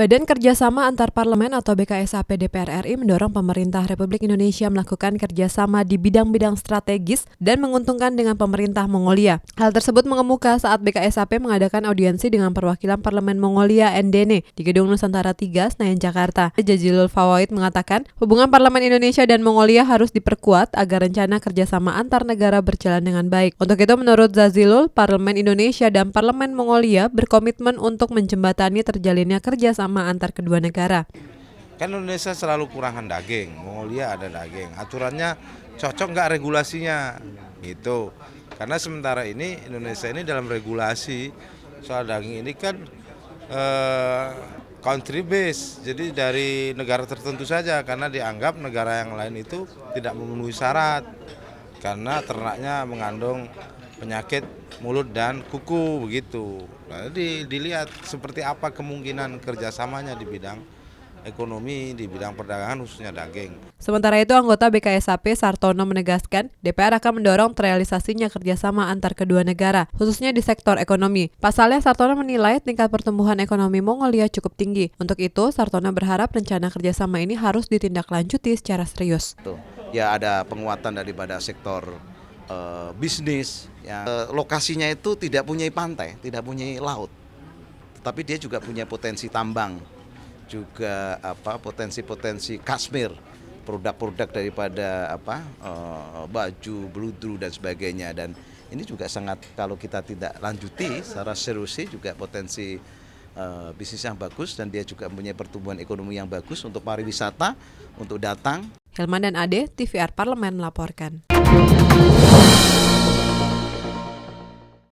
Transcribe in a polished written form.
Badan Kerjasama Antar Parlemen atau BKSAP DPR RI mendorong pemerintah Republik Indonesia melakukan kerjasama di bidang-bidang strategis dan menguntungkan dengan pemerintah Mongolia. Hal tersebut mengemuka saat BKSAP mengadakan audiensi dengan perwakilan Parlemen Mongolia NDN di Gedung Nusantara 3, Senayan, Jakarta. Jazilul Fawait mengatakan, hubungan Parlemen Indonesia dan Mongolia harus diperkuat agar rencana kerjasama antar negara berjalan dengan baik. Untuk itu, menurut Jazilul, Parlemen Indonesia dan Parlemen Mongolia berkomitmen untuk menjembatani terjalinnya kerjasama antar kedua negara. Kan Indonesia selalu kurangan daging, Mongolia ada daging. Aturannya cocok nggak regulasinya? Gitu. Karena sementara ini Indonesia ini dalam regulasi soal daging ini kan country base. Jadi dari negara tertentu saja karena dianggap negara yang lain itu tidak memenuhi syarat. Karena ternaknya mengandung penyakit mulut dan kuku begitu. Nah, dilihat seperti apa kemungkinan kerjasamanya di bidang ekonomi, di bidang perdagangan khususnya daging. Sementara itu, anggota BKSAP Sartono menegaskan DPR akan mendorong terrealisasinya kerjasama antar kedua negara, khususnya di sektor ekonomi. Pasalnya, Sartono menilai tingkat pertumbuhan ekonomi Mongolia cukup tinggi. Untuk itu, Sartono berharap rencana kerjasama ini harus ditindaklanjuti secara serius. Ya, ada penguatan daripada sektor bisnis. Ya. Lokasinya itu tidak punya pantai, tidak punya laut, tapi dia juga punya potensi tambang, juga potensi Kashmir, produk-produk daripada baju, bludru dan sebagainya. Dan ini juga sangat, kalau kita tidak lanjuti secara serius, juga potensi bisnis yang bagus, dan dia juga mempunyai pertumbuhan ekonomi yang bagus untuk pariwisata, untuk datang. Hilman dan Ade, TVR Parlemen melaporkan.